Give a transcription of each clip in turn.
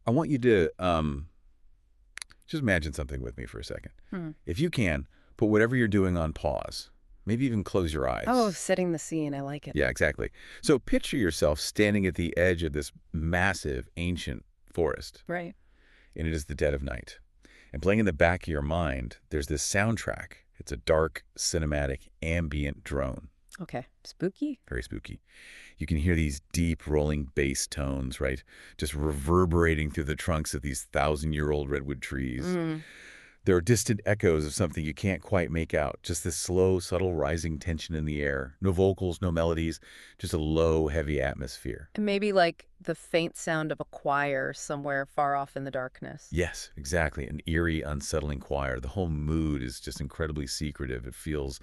I want you to just imagine something with me for a second. If you can, put whatever you're doing on pause. Maybe even close your eyes. Oh, setting the scene. I like it. Yeah, exactly. So picture yourself standing at the edge of this massive, ancient forest. Right. And it is the dead of night. And playing in the back of your mind, there's this soundtrack. It's a dark, cinematic, ambient drone. Okay. Spooky? Very spooky. You can hear these deep, rolling bass tones, right? Just reverberating through the trunks of these 1,000-year-old redwood trees. There are distant echoes of something you can't quite make out. Just this slow, subtle rising tension in the air. No vocals, no melodies, just a low, heavy atmosphere. And maybe like the faint sound of a choir somewhere far off in the darkness. Yes, exactly. An eerie, unsettling choir. The whole mood is just incredibly secretive. It feels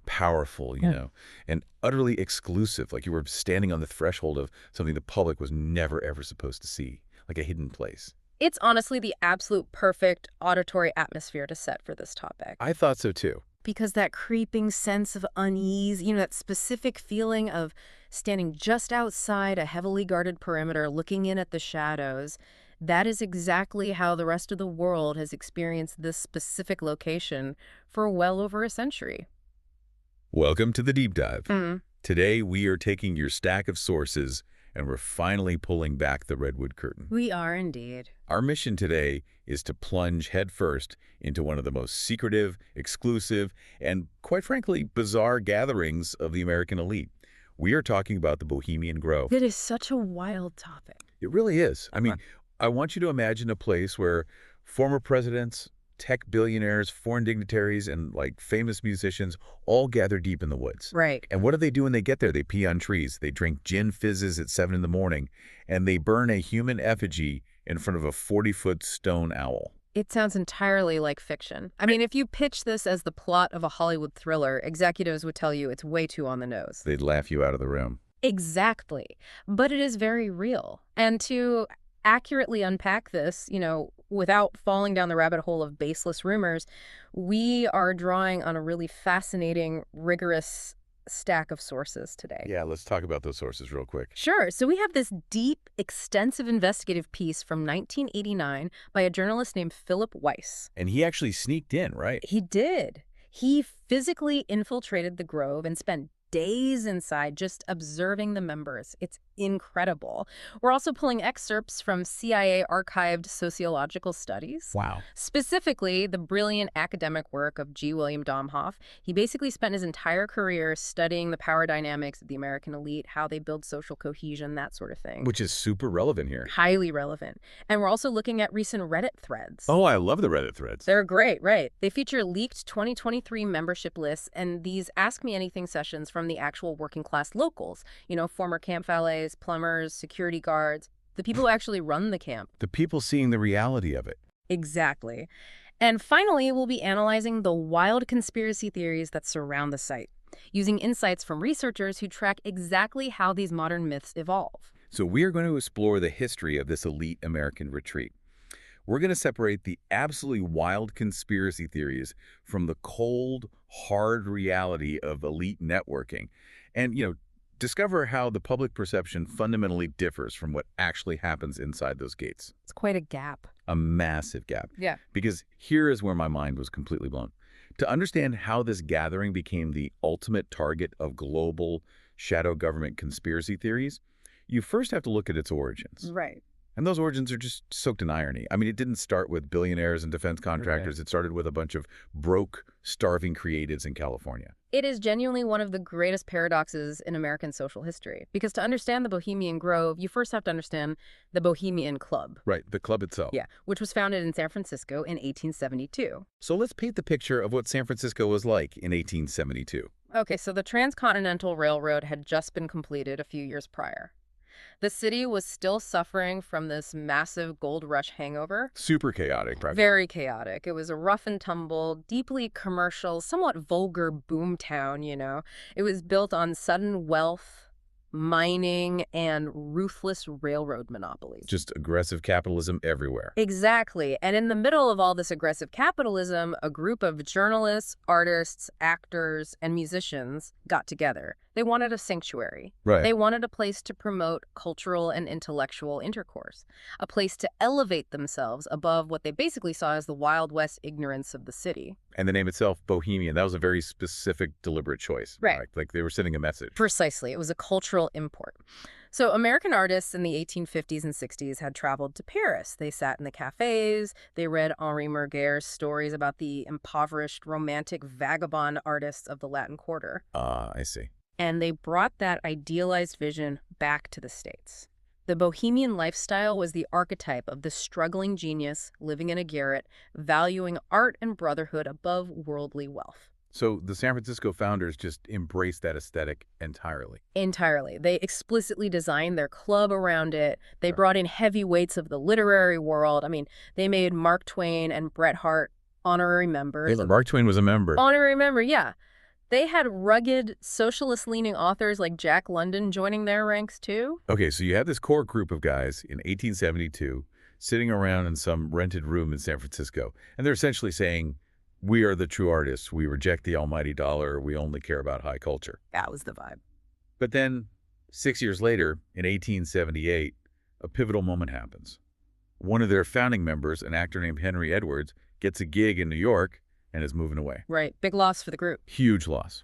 powerful, you know, and utterly exclusive, like you were standing on the threshold of something the public was never, ever supposed to see, like a hidden place. It's honestly the absolute perfect auditory atmosphere to set for this topic. I thought so, too. Because that creeping sense of unease, that specific feeling of standing just outside a heavily guarded perimeter looking in at the shadows, that is exactly how the rest of the world has experienced this specific location for well over a century. Welcome to the Deep Dive. Today, we are taking your stack of sources and we're finally pulling back the redwood curtain. We are indeed. Our mission today is to plunge headfirst into one of the most secretive, exclusive, and quite frankly, bizarre gatherings of the American elite. We are talking about the Bohemian Grove. It is such a wild topic. It really is. I mean, I want you to imagine a place where former presidents, tech billionaires, foreign dignitaries, and famous musicians all gather deep in the woods. Right. And what do they do when they get there? They pee on trees. They drink gin fizzes at 7 in the morning, and they burn a human effigy in front of a 40-foot stone owl. It sounds entirely like fiction. I mean, if you pitch this as the plot of a Hollywood thriller, executives would tell you it's way too on the nose. They'd laugh you out of the room. Exactly. But it is very real. And to accurately unpack this, without falling down the rabbit hole of baseless rumors, we are drawing on a really fascinating, rigorous stack of sources today. Yeah, let's talk about those sources real quick. Sure. So we have this deep, extensive investigative piece from 1989 by a journalist named Philip Weiss. And he actually sneaked in, right? He did. He physically infiltrated the grove and spent days inside just observing the members. It's incredible. We're also pulling excerpts from CIA-archived sociological studies. Wow. Specifically, the brilliant academic work of G. William Domhoff. He basically spent his entire career studying the power dynamics of the American elite, how they build social cohesion, that sort of thing. Which is super relevant here. Highly relevant. And we're also looking at recent Reddit threads. Oh, I love the Reddit threads. They're great, right? They feature leaked 2023 membership lists and these Ask Me Anything sessions from the actual working class locals. Former camp valets, plumbers, security guards, the people who actually run the camp. The people seeing the reality of it. Exactly. And finally, we'll be analyzing the wild conspiracy theories that surround the site, using insights from researchers who track exactly how these modern myths evolve. So we are going to explore the history of this elite American retreat. We're going to separate the absolutely wild conspiracy theories from the cold, hard reality of elite networking and, discover how the public perception fundamentally differs from what actually happens inside those gates. It's quite a gap. A massive gap. Yeah. Because here is where my mind was completely blown. To understand how this gathering became the ultimate target of global shadow government conspiracy theories, you first have to look at its origins. Right. And those origins are just soaked in irony. I mean, it didn't start with billionaires and defense contractors. Okay. It started with a bunch of broke, starving creatives in California. It is genuinely one of the greatest paradoxes in American social history. Because to understand the Bohemian Grove, you first have to understand the Bohemian Club. Right, the club itself. Yeah, which was founded in San Francisco in 1872. So let's paint the picture of what San Francisco was like in 1872. Okay, so the Transcontinental Railroad had just been completed a few years prior. The city was still suffering from this massive gold rush hangover. Super chaotic, practically. Very chaotic. It was a rough and tumble, deeply commercial, somewhat vulgar boomtown, It was built on sudden wealth, mining, and ruthless railroad monopolies. Just aggressive capitalism everywhere. Exactly. And in the middle of all this aggressive capitalism, a group of journalists, artists, actors, and musicians got together. They wanted a sanctuary. Right. They wanted a place to promote cultural and intellectual intercourse, a place to elevate themselves above what they basically saw as the Wild West ignorance of the city. And the name itself, Bohemian, that was a very specific, deliberate choice. Right. Like they were sending a message. Precisely. It was a cultural import. So American artists in the 1850s and 60s had traveled to Paris. They sat in the cafes. They read Henri Murger's stories about the impoverished, romantic, vagabond artists of the Latin Quarter. I see. And they brought that idealized vision back to the States. The bohemian lifestyle was the archetype of the struggling genius living in a garret, valuing art and brotherhood above worldly wealth. So the San Francisco founders just embraced that aesthetic entirely. Entirely. They explicitly designed their club around it. They Sure. brought in heavyweights of the literary world. I mean, they made Mark Twain and Bret Hart honorary members. Mark Twain was a member. Honorary member, yeah. They had rugged, socialist-leaning authors like Jack London joining their ranks, too. Okay, so you have this core group of guys in 1872 sitting around in some rented room in San Francisco, and they're essentially saying, we are the true artists. We reject the almighty dollar. We only care about high culture. That was the vibe. But then, 6 years later, in 1878, a pivotal moment happens. One of their founding members, an actor named Henry Edwards, gets a gig in New York and is moving away. Right. Big loss for the group. Huge loss.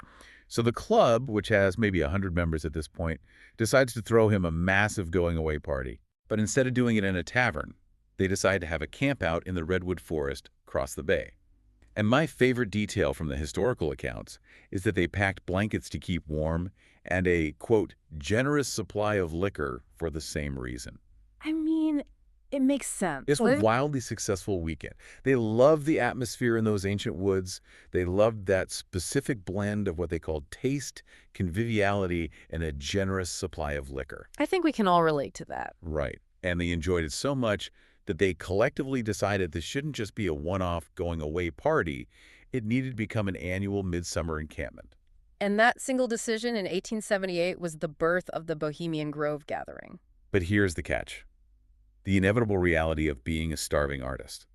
So the club, which has maybe 100 members at this point, decides to throw him a massive going-away party. But instead of doing it in a tavern, they decide to have a camp out in the redwood forest across the bay. And my favorite detail from the historical accounts is that they packed blankets to keep warm and a, quote, generous supply of liquor for the same reason. I mean, it makes sense. It's a wildly successful weekend. They loved the atmosphere in those ancient woods. They loved that specific blend of what they called taste, conviviality, and a generous supply of liquor. I think we can all relate to that. Right. And they enjoyed it so much that they collectively decided this shouldn't just be a one-off going-away party. It needed to become an annual midsummer encampment. And that single decision in 1878 was the birth of the Bohemian Grove gathering. But here's the catch. The inevitable reality of being a starving artist.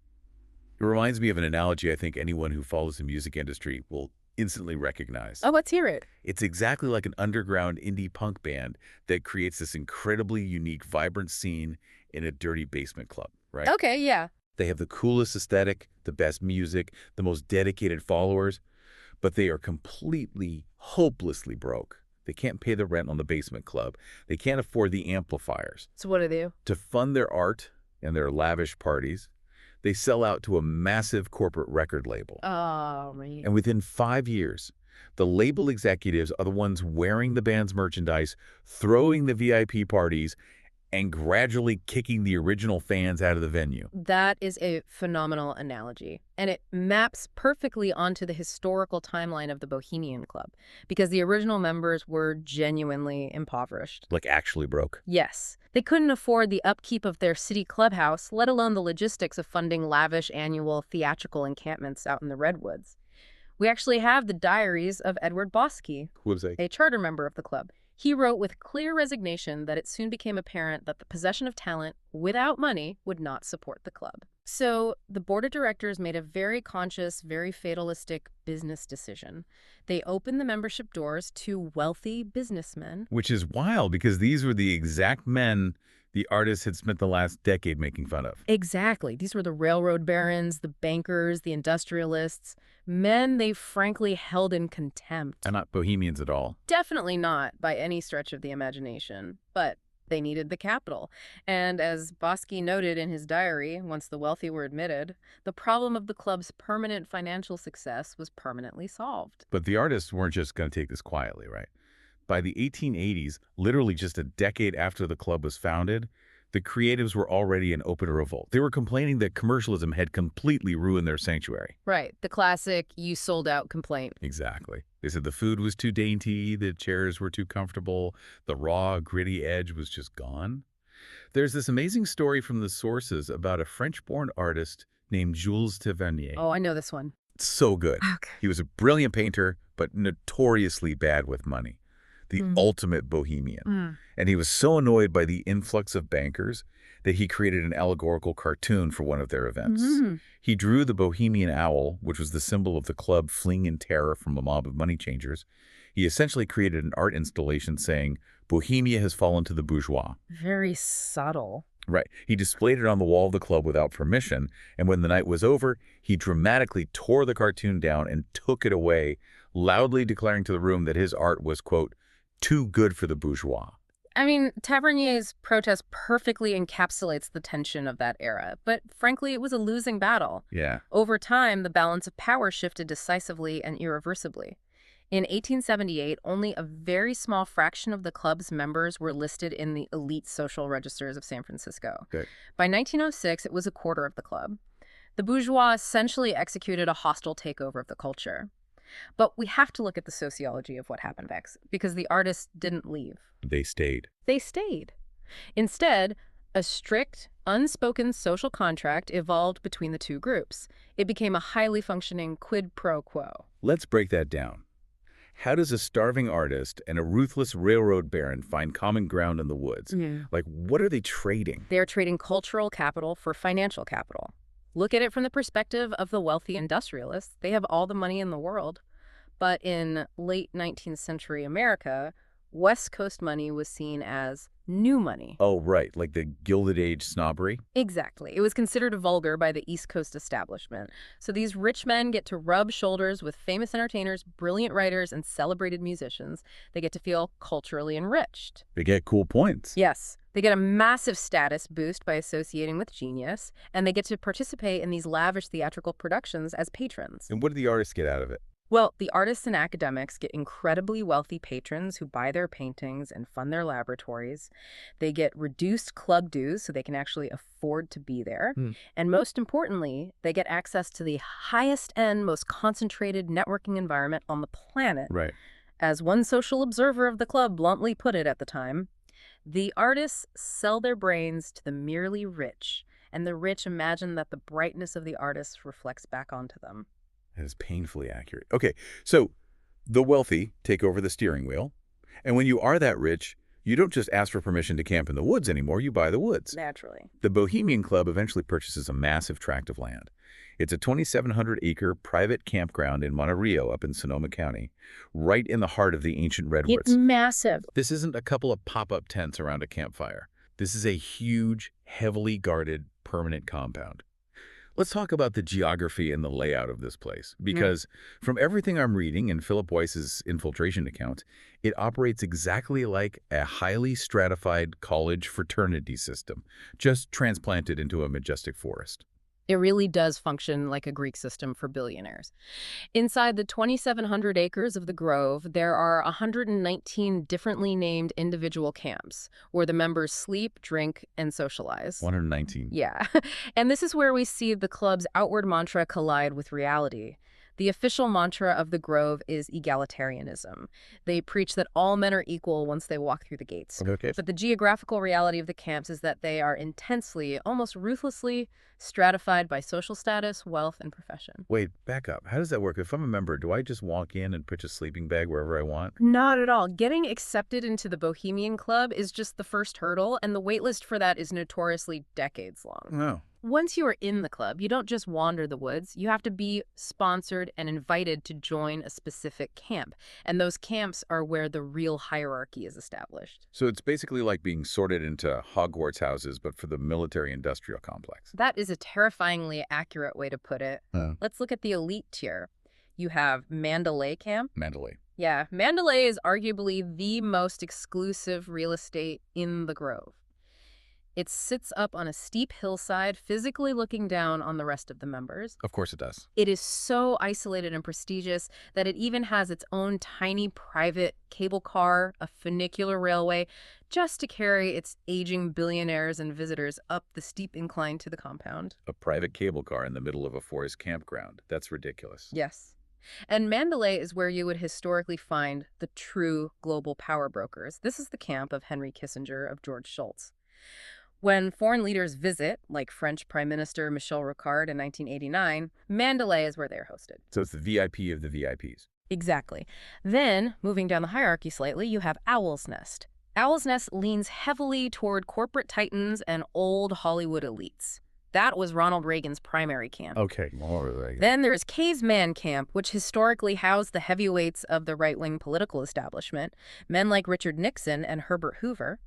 It reminds me of an analogy I think anyone who follows the music industry will instantly recognize. Oh, let's hear it. It's exactly like an underground indie punk band that creates this incredibly unique, vibrant scene in a dirty basement club, right? Okay, yeah. They have the coolest aesthetic, the best music, the most dedicated followers, but they are completely, hopelessly broke. They can't pay the rent on the basement club. They can't afford the amplifiers. So what do they do? To fund their art and their lavish parties, they sell out to a massive corporate record label. Oh, man. And within 5 years, the label executives are the ones wearing the band's merchandise, throwing the VIP parties, and gradually kicking the original fans out of the venue. That is a phenomenal analogy, and it maps perfectly onto the historical timeline of the Bohemian Club, because the original members were genuinely impoverished. Like actually broke. Yes. They couldn't afford the upkeep of their city clubhouse, let alone the logistics of funding lavish annual theatrical encampments out in the Redwoods. We actually have the diaries of Edward Bosky, Who was a charter member of the club. He wrote with clear resignation that it soon became apparent that the possession of talent without money would not support the club. So the board of directors made a very conscious, very fatalistic business decision. They opened the membership doors to wealthy businessmen. Which is wild because these were the exact men the artists had spent the last decade making fun of. Exactly. These were the railroad barons, the bankers, the industrialists, men they frankly held in contempt. And not bohemians at all. Definitely not by any stretch of the imagination, but they needed the capital. And as Bosky noted in his diary, once the wealthy were admitted, the problem of the club's permanent financial success was permanently solved. But the artists weren't just going to take this quietly, right? By the 1880s, literally just a decade after the club was founded, the creatives were already in open revolt. They were complaining that commercialism had completely ruined their sanctuary. Right. The classic, you sold out complaint. Exactly. They said the food was too dainty, the chairs were too comfortable, the raw, gritty edge was just gone. There's this amazing story from the sources about a French-born artist named Jules Tavernier. Oh, I know this one. It's so good. Okay. He was a brilliant painter, but notoriously bad with money. The ultimate bohemian. And he was so annoyed by the influx of bankers that he created an allegorical cartoon for one of their events. He drew the Bohemian owl, which was the symbol of the club fleeing in terror from a mob of money changers. He essentially created an art installation saying, Bohemia has fallen to the bourgeois. Very subtle. Right. He displayed it on the wall of the club without permission, and when the night was over, he dramatically tore the cartoon down and took it away, loudly declaring to the room that his art was, quote, too good for the bourgeois. I mean, Tavernier's protest perfectly encapsulates the tension of that era, but frankly, it was a losing battle. Yeah. Over time, the balance of power shifted decisively and irreversibly. In 1878, only a very small fraction of the club's members were listed in the elite social registers of San Francisco. Okay. By 1906, it was a quarter of the club. The bourgeois essentially executed a hostile takeover of the culture. But we have to look at the sociology of what happened next, because the artists didn't leave. They stayed. They stayed. Instead, a strict, unspoken social contract evolved between the two groups. It became a highly functioning quid pro quo. Let's break that down. How does a starving artist and a ruthless railroad baron find common ground in the woods? Like, what are they trading? They're trading cultural capital for financial capital. Look at it from the perspective of the wealthy industrialists. They have all the money in the world. But in late 19th century America, West Coast money was seen as new money. Oh, right, like the Gilded Age snobbery? Exactly. It was considered vulgar by the East Coast establishment. So these rich men get to rub shoulders with famous entertainers, brilliant writers, and celebrated musicians. They get to feel culturally enriched. They get cool points. Yes. They get a massive status boost by associating with genius, and they get to participate in these lavish theatrical productions as patrons. And what do the artists get out of it? Well, the artists and academics get incredibly wealthy patrons who buy their paintings and fund their laboratories. They get reduced club dues so they can actually afford to be there. And most importantly, they get access to the highest end, most concentrated networking environment on the planet. Right. As one social observer of the club bluntly put it at the time, the artists sell their brains to the merely rich, and the rich imagine that the brightness of the artists reflects back onto them. That is painfully accurate. Okay, so the wealthy take over the steering wheel, and when you are that rich, you don't just ask for permission to camp in the woods anymore, you buy the woods. Naturally. The Bohemian Club eventually purchases a massive tract of land. It's a 2,700-acre private campground in Monterey up in Sonoma County, right in the heart of the ancient redwoods. It's massive. This isn't a couple of pop-up tents around a campfire. This is a huge, heavily guarded, permanent compound. Let's talk about the geography and the layout of this place, because from everything I'm reading in Philip Weiss's infiltration account, it operates exactly like a highly stratified college fraternity system, just transplanted into a majestic forest. It really does function like a Greek system for billionaires. Inside the 2,700 acres of the Grove, there are 119 differently named individual camps where the members sleep, drink, and socialize. 119. Yeah. And this is where we see the club's outward mantra collide with reality. The official mantra of the Grove is egalitarianism. They preach that all men are equal once they walk through the gates. Okay. But the geographical reality of the camps is that they are intensely, almost ruthlessly, stratified by social status, wealth, and profession. Wait, back up. How does that work? If I'm a member, do I just walk in and pitch a sleeping bag wherever I want? Not at all. Getting accepted into the Bohemian Club is just the first hurdle, and the waitlist for that is notoriously decades long. No. Once you are in the club, you don't just wander the woods. You have to be sponsored and invited to join a specific camp. And those camps are where the real hierarchy is established. So it's basically like being sorted into Hogwarts houses, but for the military-industrial complex. That is a terrifyingly accurate way to put it. Let's look at the elite tier. You have Mandalay Camp. Mandalay. Yeah, Mandalay is arguably the most exclusive real estate in the Grove. It sits up on a steep hillside, physically looking down on the rest of the members. Of course it does. It is so isolated and prestigious that it even has its own tiny private cable car, a funicular railway, just to carry its aging billionaires and visitors up the steep incline to the compound. A private cable car in the middle of a forest campground. That's ridiculous. Yes. And Mandalay is where you would historically find the true global power brokers. This is the camp of Henry Kissinger, of George Shultz. When foreign leaders visit, like French Prime Minister Michel Rocard in 1989, Mandalay is where they're hosted. So it's the VIP of the VIPs. Exactly. Then, moving down the hierarchy slightly, you have Owl's Nest. Owl's Nest leans heavily toward corporate titans and old Hollywood elites. That was Ronald Reagan's primary camp. Okay, more like Then there's Caveman Camp, which historically housed the heavyweights of the right-wing political establishment, men like Richard Nixon and Herbert Hoover.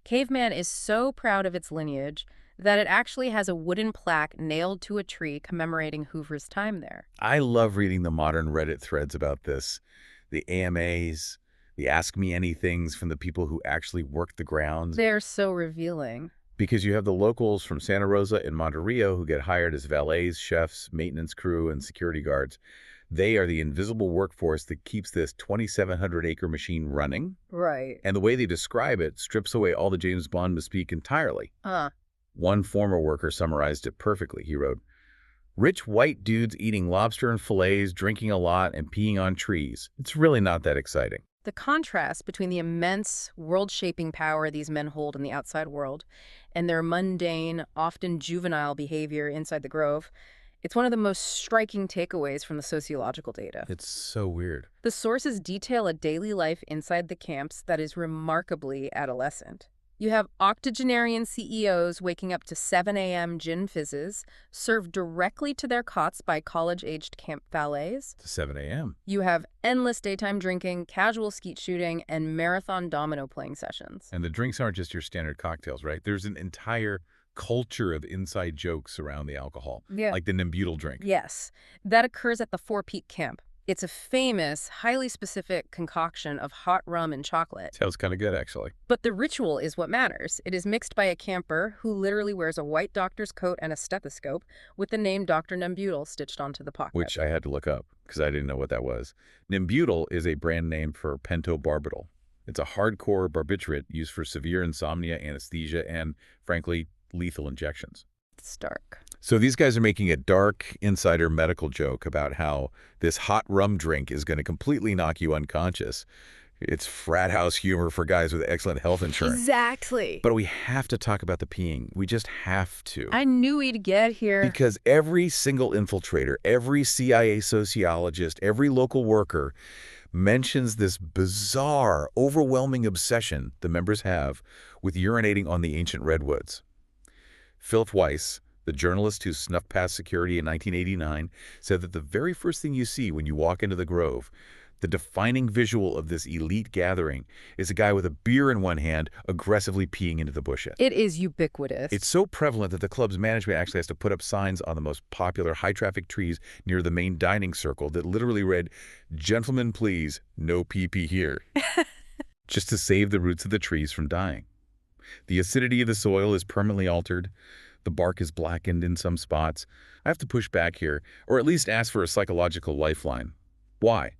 Caveman is so proud of its lineage that it actually has a wooden plaque nailed to a tree commemorating Hoover's time there. I love reading the modern Reddit threads about this, the AMAs, the Ask Me Anythings from the people who actually work the grounds. They're so revealing. Because you have the locals from Santa Rosa and Monterey who get hired as valets, chefs, maintenance crew, and security guards. They are the invisible workforce that keeps this 2,700-acre machine running. Right. And the way they describe it strips away all the James Bond mystique entirely. One former worker summarized it perfectly. He wrote, "Rich white dudes eating lobster and fillets, drinking a lot, and peeing on trees. It's really not that exciting." The contrast between the immense, world-shaping power these men hold in the outside world and their mundane, often juvenile behavior inside the Grove, it's one of the most striking takeaways from the sociological data. It's so weird. The sources detail a daily life inside the camps that is remarkably adolescent. You have octogenarian CEOs waking up to 7 a.m. gin fizzes, served directly to their cots by college-aged camp valets. To 7 a.m. You have endless daytime drinking, casual skeet shooting, and marathon domino playing sessions. And the drinks aren't just your standard cocktails, right? There's an entire culture of inside jokes around the alcohol, Yeah. like the Nimbutal drink. Yes, that occurs at the Four Peak Camp. It's a famous, highly specific concoction of hot rum and chocolate. Sounds kind of good, actually. But the ritual is what matters. It is mixed by a camper who literally wears a white doctor's coat and a stethoscope with the name Dr. Nimbutal stitched onto the pocket. Which I had to look up because I didn't know what that was. Nimbutal is a brand name for pentobarbital. It's a hardcore barbiturate used for severe insomnia, anesthesia, and, frankly, lethal injections. It's dark. So these guys are making a dark insider medical joke about how this hot rum drink is going to completely knock you unconscious. It's frat house humor for guys with excellent health insurance. Exactly. But we have to talk about the peeing. We just have to. I knew we'd get here. Because every single infiltrator, every CIA sociologist, every local worker mentions this bizarre, overwhelming obsession the members have with urinating on the ancient redwoods. Philip Weiss, the journalist who snuffed past security in 1989, said that the very first thing you see when you walk into the Grove, the defining visual of this elite gathering, is a guy with a beer in one hand aggressively peeing into the bushes. It is ubiquitous. It's so prevalent that the club's management actually has to put up signs on the most popular high-traffic trees near the main dining circle that literally read, "Gentlemen, please, no pee-pee here," just to save the roots of the trees from dying. The acidity of the soil is permanently altered. The bark is blackened in some spots. I have to push back here, or at least ask for a psychological lifeline. Why?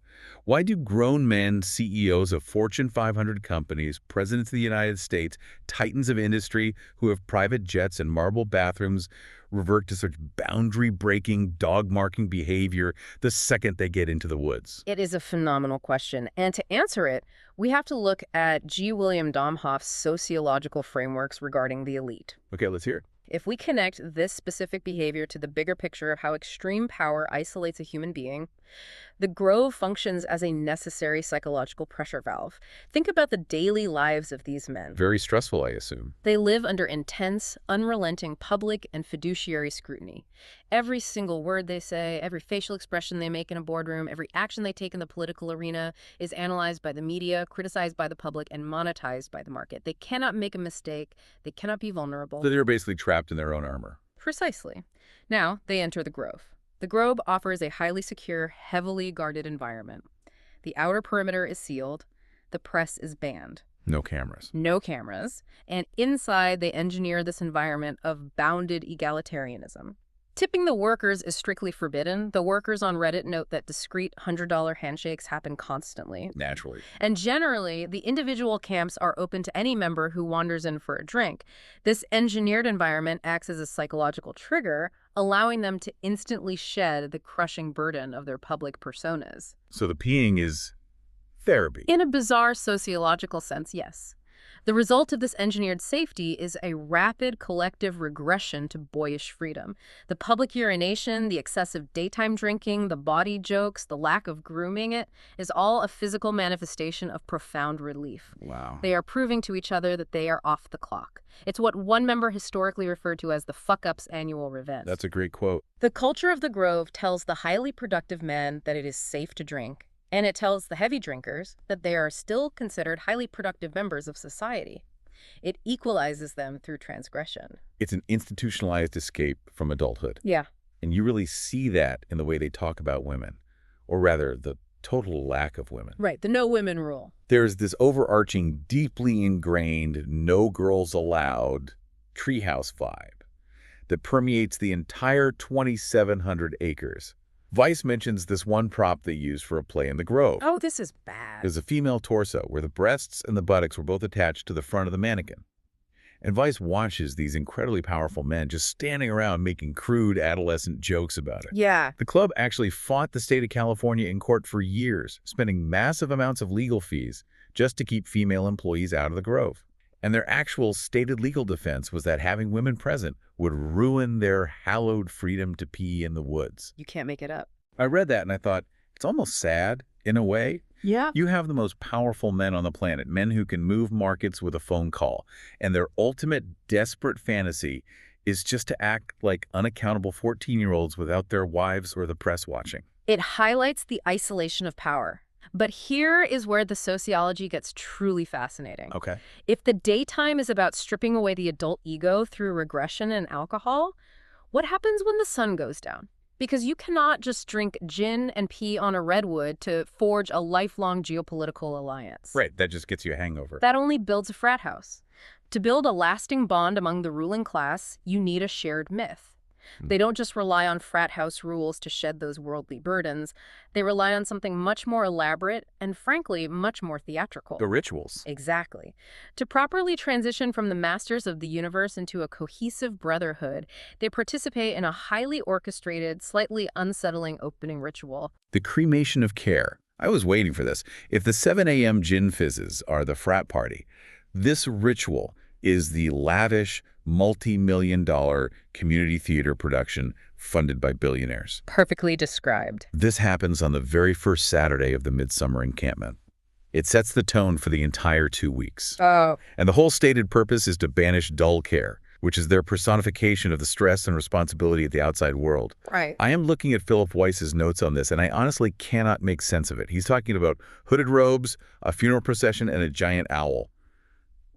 Why do grown men, CEOs of Fortune 500 companies, presidents of the United States, titans of industry who have private jets and marble bathrooms revert to such boundary-breaking, dog-marking behavior the second they get into the woods? It is a phenomenal question. And to answer it, we have to look at G. William Domhoff's sociological frameworks regarding the elite. Okay, let's hear it. If we connect this specific behavior to the bigger picture of how extreme power isolates a human being, the Grove functions as a necessary psychological pressure valve. Think about the daily lives of these men. Very stressful, I assume. They live under intense, unrelenting public and fiduciary scrutiny. Every single word they say, every facial expression they make in a boardroom, every action they take in the political arena is analyzed by the media, criticized by the public, and monetized by the market. They cannot make a mistake. They cannot be vulnerable. So they're basically trapped in their own armor. Precisely. Now, they enter the Grove. The Grove offers a highly secure, heavily guarded environment. The outer perimeter is sealed. The press is banned. No cameras. No cameras. And inside, they engineer this environment of bounded egalitarianism. Tipping the workers is strictly forbidden. The workers on Reddit note that discreet $100 handshakes happen constantly. Naturally. And generally, the individual camps are open to any member who wanders in for a drink. This engineered environment acts as a psychological trigger, allowing them to instantly shed the crushing burden of their public personas. So the peeing is therapy. In a bizarre sociological sense, yes. The result of this engineered safety is a rapid collective regression to boyish freedom. The public urination, the excessive daytime drinking, the bawdy jokes, the lack of grooming it is all a physical manifestation of profound relief. Wow. They are proving to each other that they are off the clock. It's what one member historically referred to as the fuck-up's annual revenge. That's a great quote. The culture of the Grove tells the highly productive men that it is safe to drink, and it tells the heavy drinkers that they are still considered highly productive members of society. It equalizes them through transgression. It's an institutionalized escape from adulthood. Yeah. And you really see that in the way they talk about women, or rather, the total lack of women. Right, the no women rule. There's this overarching, deeply ingrained, no girls allowed treehouse vibe that permeates the entire 2,700 acres. Vice mentions this one prop they used for a play in the Grove. Oh, this is bad. There's a female torso where the breasts and the buttocks were both attached to the front of the mannequin. And Vice watches these incredibly powerful men just standing around making crude adolescent jokes about it. Yeah. The club actually fought the state of California in court for years, spending massive amounts of legal fees just to keep female employees out of the Grove. And their actual stated legal defense was that having women present would ruin their hallowed freedom to pee in the woods. You can't make it up. I read that and I thought, it's almost sad, in a way. Yeah. You have the most powerful men on the planet, men who can move markets with a phone call, and their ultimate desperate fantasy is just to act like unaccountable 14-year-olds without their wives or the press watching. It highlights the isolation of power. But here is where the sociology gets truly fascinating. Okay. If the daytime is about stripping away the adult ego through regression and alcohol, what happens when the sun goes down? Because you cannot just drink gin and pee on a redwood to forge a lifelong geopolitical alliance. Right, that just gets you a hangover. That only builds a frat house. To build a lasting bond among the ruling class, you need a shared myth. They don't just rely on frat house rules to shed those worldly burdens. They rely on something much more elaborate and, frankly, much more theatrical. The rituals. Exactly. To properly transition from the masters of the universe into a cohesive brotherhood, they participate in a highly orchestrated, slightly unsettling opening ritual. The cremation of care. I was waiting for this. If the 7 a.m. gin fizzes are the frat party, this ritual is the lavish, multi-million-dollar community theater production funded by billionaires. Perfectly described. This happens on the very first Saturday of the midsummer encampment. It sets the tone for the entire 2 weeks. Oh. And the whole stated purpose is to banish dull care, which is their personification of the stress and responsibility of the outside world. Right. I am looking at Philip Weiss's notes on this, and I honestly cannot make sense of it. He's talking about hooded robes, a funeral procession, and a giant owl.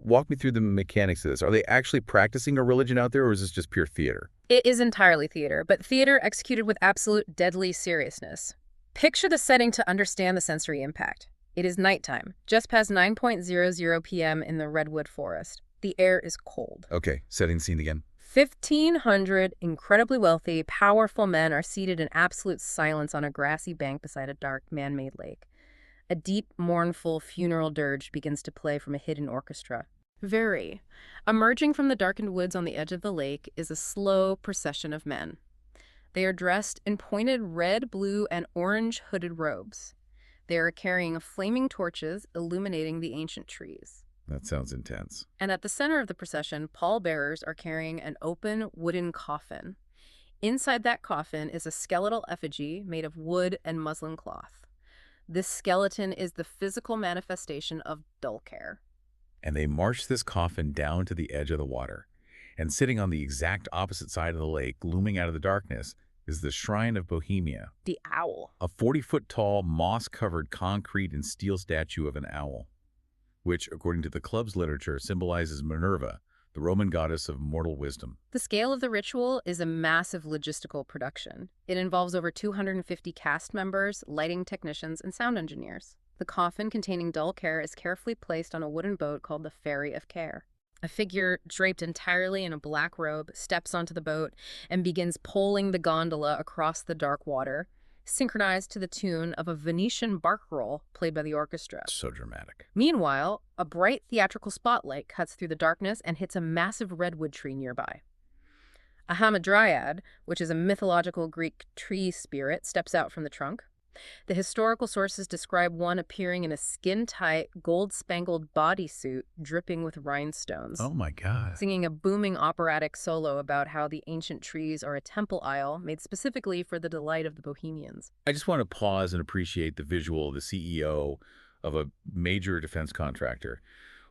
Walk me through the mechanics of this. Are they actually practicing a religion out there, or is this just pure theater? It is entirely theater, but theater executed with absolute deadly seriousness. Picture the setting to understand the sensory impact. It is nighttime, just past 9:00 p.m. in the redwood forest. The air is cold. Okay, setting the scene again. 1,500 incredibly wealthy, powerful men are seated in absolute silence on a grassy bank beside a dark, man-made lake. A deep, mournful funeral dirge begins to play from a hidden orchestra. Very. Emerging from the darkened woods on the edge of the lake is a slow procession of men. They are dressed in pointed red, blue, and orange hooded robes. They are carrying flaming torches illuminating the ancient trees. That sounds intense. And at the center of the procession, pallbearers are carrying an open wooden coffin. Inside that coffin is a skeletal effigy made of wood and muslin cloth. This skeleton is the physical manifestation of dull care. And they march this coffin down to the edge of the water. And sitting on the exact opposite side of the lake, looming out of the darkness, is the Shrine of Bohemia. The owl. A 40-foot-tall, moss-covered concrete and steel statue of an owl, which, according to the club's literature, symbolizes Minerva, the Roman goddess of mortal wisdom. The scale of the ritual is a massive logistical production. It involves over 250 cast members, lighting technicians, and sound engineers. The coffin containing dull care is carefully placed on a wooden boat called the Ferry of Care. A figure draped entirely in a black robe steps onto the boat and begins poling the gondola across the dark water, synchronized to the tune of a Venetian bark roll played by the orchestra. So dramatic. Meanwhile, a bright theatrical spotlight cuts through the darkness and hits a massive redwood tree nearby. A hamadryad, which is a mythological Greek tree spirit, steps out from the trunk. The historical sources describe one appearing in a skin-tight, gold-spangled bodysuit dripping with rhinestones, Oh my God. singing a booming operatic solo about how the ancient trees are a temple isle made specifically for the delight of the Bohemians. I just want to pause and appreciate the visual of the CEO of a major defense contractor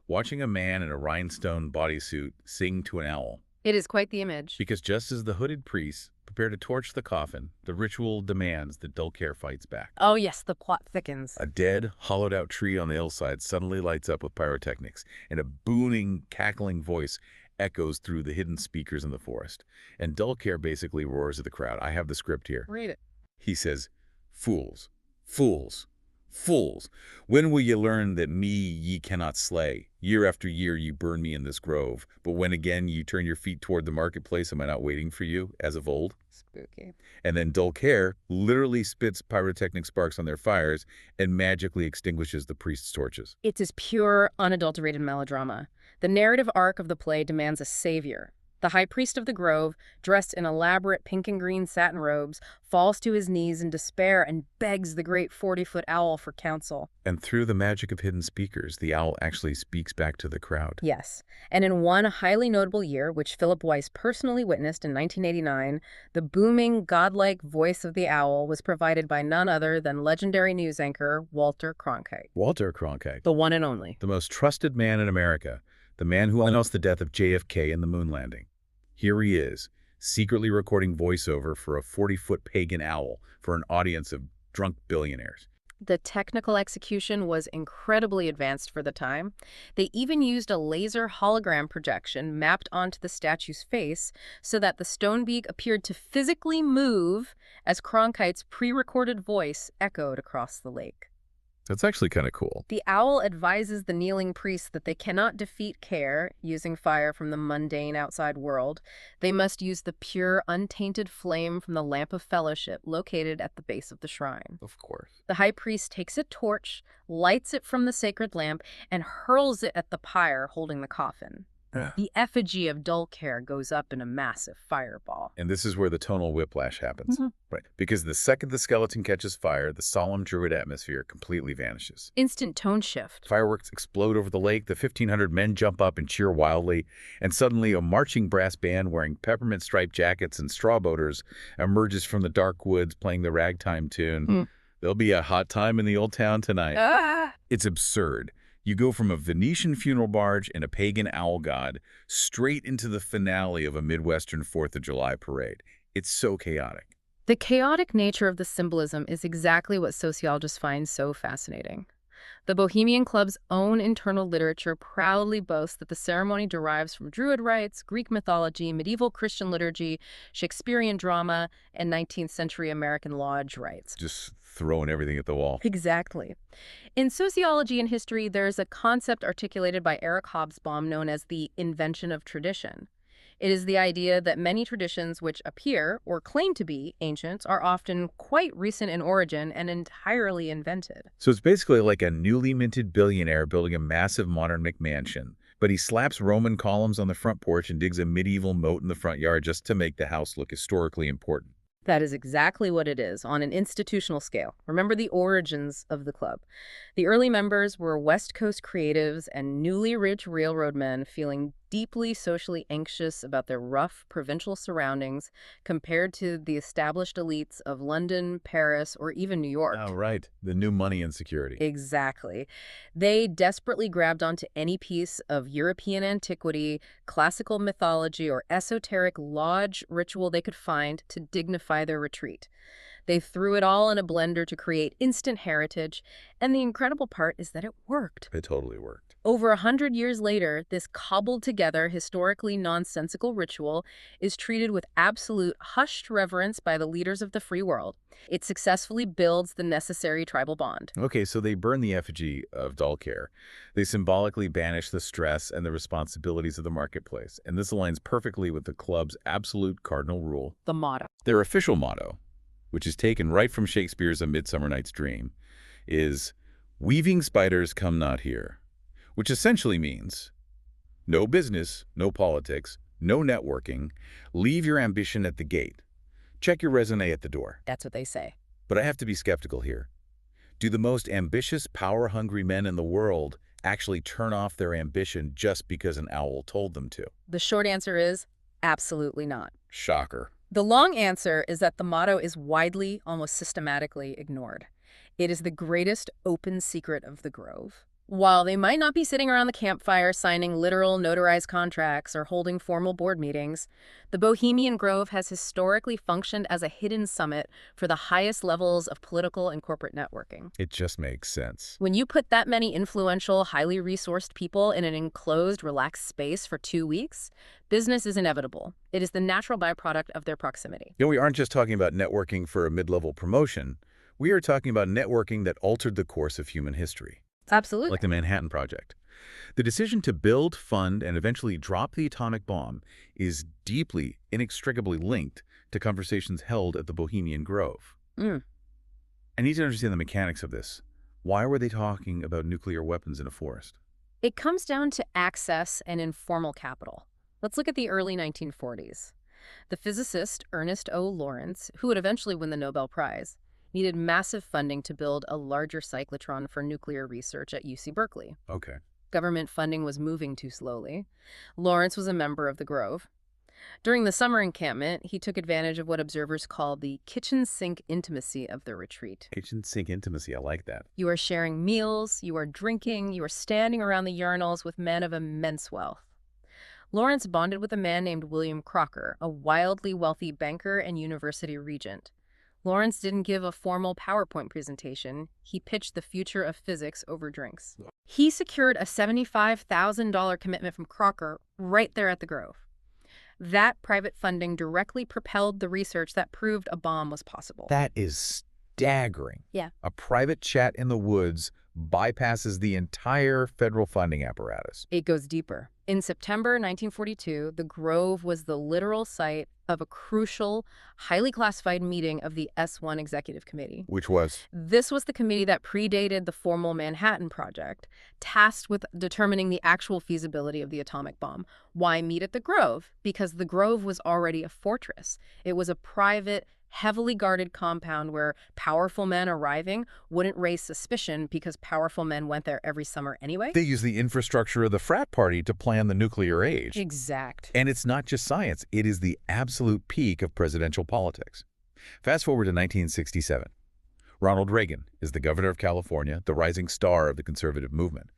watching a man in a rhinestone bodysuit sing to an owl. It is quite the image. Because just as the hooded priests prepare to torch the coffin, the ritual demands that Dulcare fights back. Oh yes, the plot thickens. A dead, hollowed-out tree on the hillside suddenly lights up with pyrotechnics, and a booming, cackling voice echoes through the hidden speakers in the forest. And Dulcare basically roars at the crowd. I have the script here. Read it. He says, "Fools, fools, fools, when will ye learn that me ye cannot slay? Year after year ye burn me in this grove, but when again ye turn your feet toward the marketplace, am I not waiting for you, as of old?" Spooky. And then Dulcare literally spits pyrotechnic sparks on their fires and magically extinguishes the priest's torches. It's as pure, unadulterated melodrama. The narrative arc of the play demands a savior. The high priest of the grove, dressed in elaborate pink and green satin robes, falls to his knees in despair and begs the great 40-foot owl for counsel. And through the magic of hidden speakers, the owl actually speaks back to the crowd. Yes, and in one highly notable year, which Philip Weiss personally witnessed in 1989, the booming, godlike voice of the owl was provided by none other than legendary news anchor Walter Cronkite. Walter Cronkite, The one and only. the most trusted man in America, the man who announced the death of JFK and the moon landing. Here he is, secretly recording voiceover for a 40-foot pagan owl for an audience of drunk billionaires. The technical execution was incredibly advanced for the time. They even used a laser hologram projection mapped onto the statue's face so that the stone beak appeared to physically move as Cronkite's pre-recorded voice echoed across the lake. That's actually kind of cool. The owl advises the kneeling priests that they cannot defeat care using fire from the mundane outside world. They must use the pure, untainted flame from the lamp of fellowship located at the base of the shrine. Of course. The high priest takes a torch, lights it from the sacred lamp, and hurls it at the pyre holding the coffin. The effigy of Dulcare goes up in a massive fireball. And this is where the tonal whiplash happens. Mhm. Right. Because the second the skeleton catches fire, the solemn druid atmosphere completely vanishes. Instant tone shift. Fireworks explode over the lake, the 1,500 men jump up and cheer wildly, and suddenly a marching brass band wearing peppermint striped jackets and straw boaters emerges from the dark woods playing the ragtime tune. There'll be a hot time in the old town tonight. Ah! It's absurd. You go from a Venetian funeral barge and a pagan owl god straight into the finale of a Midwestern 4th of July parade. It's so chaotic. The chaotic nature of the symbolism is exactly what sociologists find so fascinating. The Bohemian Club's own internal literature proudly boasts that the ceremony derives from Druid rites, Greek mythology, medieval Christian liturgy, Shakespearean drama, and 19th century American lodge rites. Just throwing everything at the wall. Exactly. In sociology and history, there's a concept articulated by Eric Hobsbawm known as the invention of tradition. It is the idea that many traditions which appear or claim to be ancient are often quite recent in origin and entirely invented. So it's basically like a newly minted billionaire building a massive modern McMansion, but he slaps Roman columns on the front porch and digs a medieval moat in the front yard just to make the house look historically important. That is exactly what it is on an institutional scale. Remember the origins of the club. The early members were West Coast creatives and newly rich railroad men feeling deeply socially anxious about their rough provincial surroundings compared to the established elites of London, Paris, or even New York. Oh, right. The new money insecurity. Exactly. They desperately grabbed onto any piece of European antiquity, classical mythology, or esoteric lodge ritual they could find to dignify their retreat. They threw it all in a blender to create instant heritage, and the incredible part is that it worked. It totally worked. Over 100 years later, this cobbled-together, historically nonsensical ritual is treated with absolute hushed reverence by the leaders of the free world. It successfully builds the necessary tribal bond. Okay, so they burn the effigy of Dulcare. They symbolically banish the stress and the responsibilities of the marketplace, and this aligns perfectly with the club's absolute cardinal rule. The motto. Their official motto, which is taken right from Shakespeare's A Midsummer Night's Dream, is "Weaving spiders come not here," which essentially means no business, no politics, no networking, leave your ambition at the gate. Check your resume at the door. That's what they say. But I have to be skeptical here. Do the most ambitious, power-hungry men in the world actually turn off their ambition just because an owl told them to? The short answer is absolutely not. Shocker. The long answer is that the motto is widely, almost systematically ignored. It is the greatest open secret of the Grove. While they might not be sitting around the campfire signing literal notarized contracts or holding formal board meetings, the Bohemian Grove has historically functioned as a hidden summit for the highest levels of political and corporate networking. It just makes sense. When you put that many influential, highly resourced people in an enclosed, relaxed space for 2 weeks, business is inevitable. It is the natural byproduct of their proximity. We aren't just talking about networking for a mid-level promotion. We are talking about networking that altered the course of human history, Absolutely. like the Manhattan Project. The decision to build, fund, and eventually drop the atomic bomb is deeply, inextricably linked to conversations held at the Bohemian Grove. Mm. I need to understand the mechanics of this. Why were they talking about nuclear weapons in a forest? It comes down to access and informal capital. Let's look at the early 1940s. The physicist Ernest O. Lawrence, who would eventually win the Nobel Prize, needed massive funding to build a larger cyclotron for nuclear research at UC Berkeley. Okay. Government funding was moving too slowly. Lawrence was a member of the Grove. During the summer encampment, he took advantage of what observers call the kitchen sink intimacy of the retreat. Kitchen sink intimacy, I like that. You are sharing meals, you are drinking, you are standing around the urinals with men of immense wealth. Lawrence bonded with a man named William Crocker, a wildly wealthy banker and university regent. Lawrence didn't give a formal PowerPoint presentation. He pitched the future of physics over drinks. He secured a $75,000 commitment from Crocker right there at the Grove. That private funding directly propelled the research that proved a bomb was possible. That is staggering. Yeah. A private chat in the woods bypasses the entire federal funding apparatus. It goes deeper. In September 1942, the Grove was the literal site of a crucial, highly classified meeting of the S1 Executive Committee. Which was? This was the committee that predated the formal Manhattan Project, tasked with determining the actual feasibility of the atomic bomb. Why meet at the Grove? Because the Grove was already a fortress. It was a private, heavily guarded compound where powerful men arriving wouldn't raise suspicion because powerful men went there every summer anyway. They used the infrastructure of the frat party to plan the nuclear age. Exact. And it's not just science. It is the absolute peak of presidential politics. Fast forward to 1967. Ronald Reagan is the governor of California, the rising star of the conservative movement.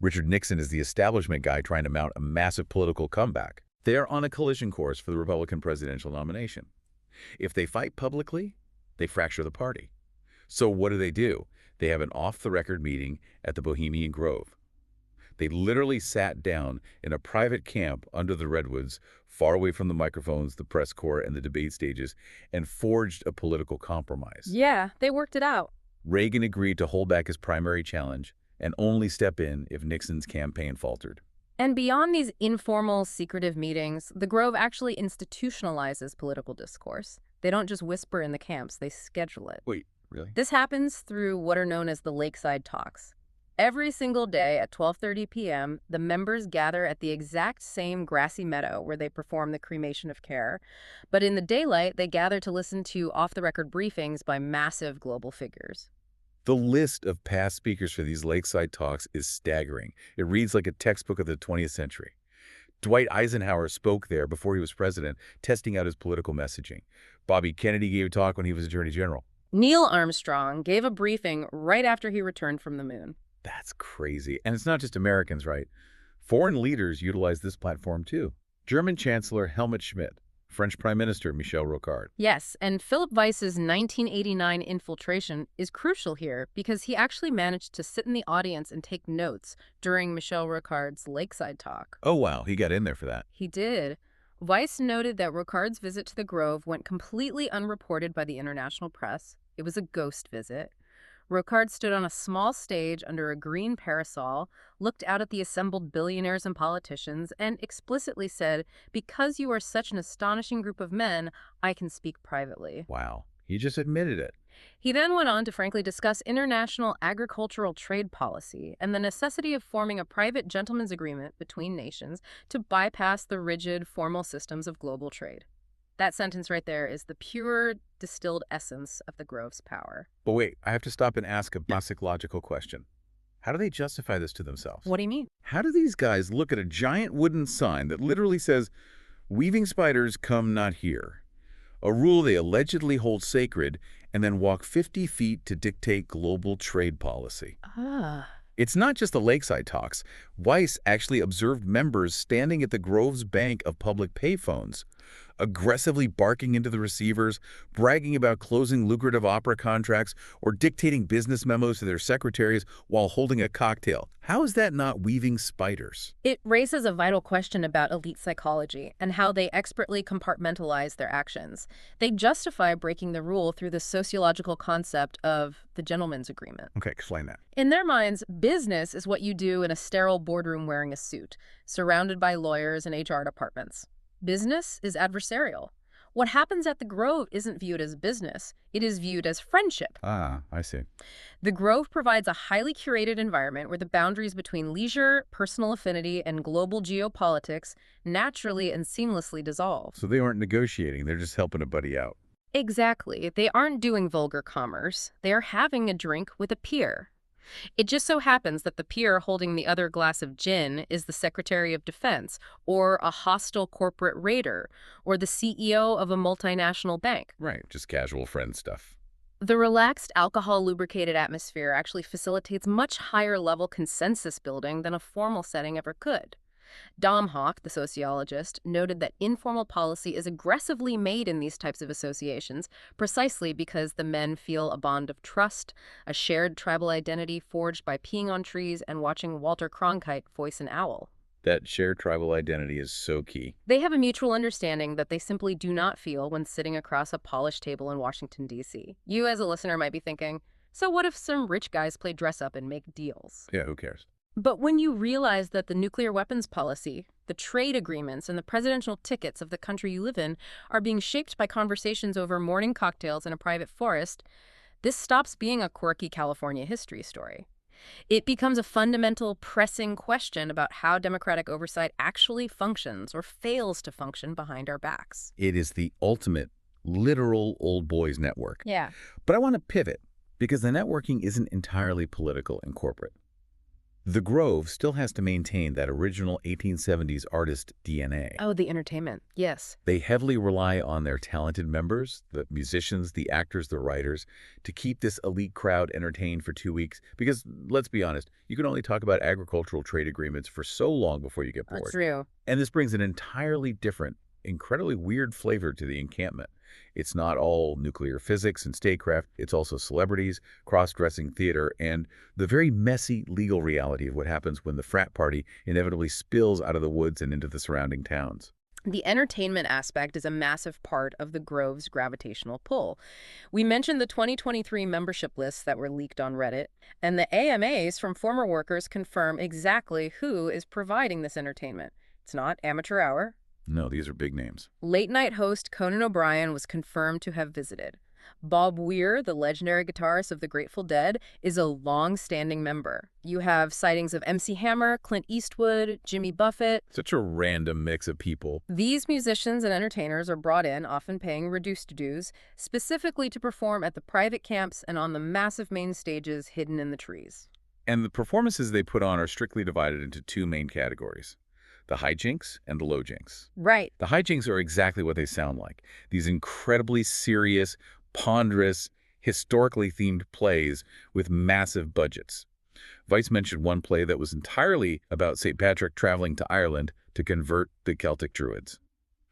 Richard Nixon is the establishment guy trying to mount a massive political comeback. They are on a collision course for the Republican presidential nomination. If they fight publicly, they fracture the party. So what do? They have an off-the-record meeting at the Bohemian Grove. They literally sat down in a private camp under the redwoods, far away from the microphones, the press corps, and the debate stages, and forged a political compromise. Yeah, they worked it out. Reagan agreed to hold back his primary challenge and only step in if Nixon's campaign faltered. And beyond these informal, secretive meetings, the Grove actually institutionalizes political discourse. They don't just whisper in the camps, they schedule it. Wait, really? This happens through what are known as the Lakeside Talks. Every single day at 12:30 p.m., the members gather at the exact same grassy meadow where they perform the cremation of care. But in the daylight, they gather to listen to off-the-record briefings by massive global figures. The list of past speakers for these Lakeside Talks is staggering. It reads like a textbook of the 20th century. Dwight Eisenhower spoke there before he was president, testing out his political messaging. Bobby Kennedy gave a talk when he was Attorney General. Neil Armstrong gave a briefing right after he returned from the moon. That's crazy. And it's not just Americans, right? Foreign leaders utilize this platform too. German Chancellor Helmut Schmidt, French Prime Minister Michel Rocard. Yes, and Philip Weiss's 1989 infiltration is crucial here because he actually managed to sit in the audience and take notes during Michel Rocard's Lakeside Talk. Oh, wow. He got in there for that. He did. Weiss noted that Rocard's visit to the Grove went completely unreported by the international press. It was a ghost visit. Rocard stood on a small stage under a green parasol, looked out at the assembled billionaires and politicians, and explicitly said, "Because you are such an astonishing group of men, I can speak privately." Wow. He just admitted it. He then went on to frankly discuss international agricultural trade policy and the necessity of forming a private gentleman's agreement between nations to bypass the rigid, formal systems of global trade. That sentence right there is the pure distilled essence of the Grove's power. But wait, I have to stop and ask a basic logical question. How do they justify this to themselves? What do you mean? How do these guys look at a giant wooden sign that literally says, "Weaving spiders come not here," a rule they allegedly hold sacred, and then walk 50 feet to dictate global trade policy? Ah. It's not just the lakeside talks. Weiss actually observed members standing at the Grove's bank of public payphones, aggressively barking into the receivers, bragging about closing lucrative opera contracts, or dictating business memos to their secretaries while holding a cocktail. How is that not weaving spiders? It raises a vital question about elite psychology and how they expertly compartmentalize their actions. They justify breaking the rule through the sociological concept of the gentleman's agreement. Okay, explain that. In their minds, business is what you do in a sterile boardroom wearing a suit, surrounded by lawyers and HR departments. Business is adversarial. What happens at the Grove isn't viewed as business. It is viewed as friendship. Ah, I see. The Grove provides a highly curated environment where the boundaries between leisure, personal affinity, and global geopolitics naturally and seamlessly dissolve. So they aren't negotiating, they're just helping a buddy out. Exactly. They aren't doing vulgar commerce. They are having a drink with a peer. It just so happens that the peer holding the other glass of gin is the Secretary of Defense, or a hostile corporate raider, or the CEO of a multinational bank. Right, just casual friend stuff. The relaxed, alcohol-lubricated atmosphere actually facilitates much higher-level consensus building than a formal setting ever could. Domhoff, the sociologist, noted that informal policy is aggressively made in these types of associations precisely because the men feel a bond of trust, a shared tribal identity forged by peeing on trees and watching Walter Cronkite voice an owl. That shared tribal identity is so key. They have a mutual understanding that they simply do not feel when sitting across a polished table in Washington, D.C. You as a listener might be thinking, so what if some rich guys play dress-up and make deals? Yeah, who cares? But when you realize that the nuclear weapons policy, the trade agreements, and the presidential tickets of the country you live in are being shaped by conversations over morning cocktails in a private forest, this stops being a quirky California history story. It becomes a fundamental, pressing question about how democratic oversight actually functions or fails to function behind our backs. It is the ultimate, literal old boys network. Yeah. But I want to pivot, because the networking isn't entirely political and corporate. The Grove still has to maintain that original 1870s artist DNA. Oh, the entertainment. Yes. They heavily rely on their talented members, the musicians, the actors, the writers, to keep this elite crowd entertained for 2 weeks. Because, let's be honest, you can only talk about agricultural trade agreements for so long before you get bored. That's true. And this brings an entirely different, incredibly weird flavor to the encampment. It's not all nuclear physics and statecraft. It's also celebrities, cross-dressing theater, and the very messy legal reality of what happens when the frat party inevitably spills out of the woods and into the surrounding towns. The entertainment aspect is a massive part of the Grove's gravitational pull. We mentioned the 2023 membership lists that were leaked on Reddit, and the AMAs from former workers confirm exactly who is providing this entertainment. It's not amateur hour. No, these are big names. Late-night host Conan O'Brien was confirmed to have visited. Bob Weir, the legendary guitarist of the Grateful Dead, is a long-standing member. You have sightings of MC Hammer, Clint Eastwood, Jimmy Buffett. Such a random mix of people. These musicians and entertainers are brought in, often paying reduced dues, specifically to perform at the private camps and on the massive main stages hidden in the trees. And the performances they put on are strictly divided into two main categories: the hijinks and the lowjinks. Right. The hijinks are exactly what they sound like. These incredibly serious, ponderous, historically themed plays with massive budgets. Weiss mentioned one play that was entirely about St. Patrick traveling to Ireland to convert the Celtic Druids.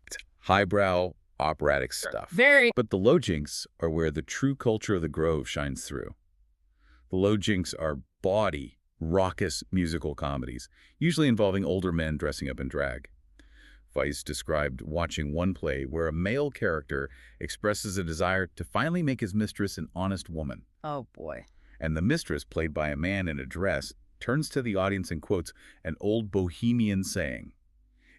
It's highbrow, operatic stuff. Very. But the lowjinks are where the true culture of the Grove shines through. The lowjinks are bawdy, raucous musical comedies, usually involving older men dressing up in drag. Weiss described watching one play where a male character expresses a desire to finally make his mistress an honest woman. Oh, boy. And the mistress, played by a man in a dress, turns to the audience and quotes an old Bohemian saying,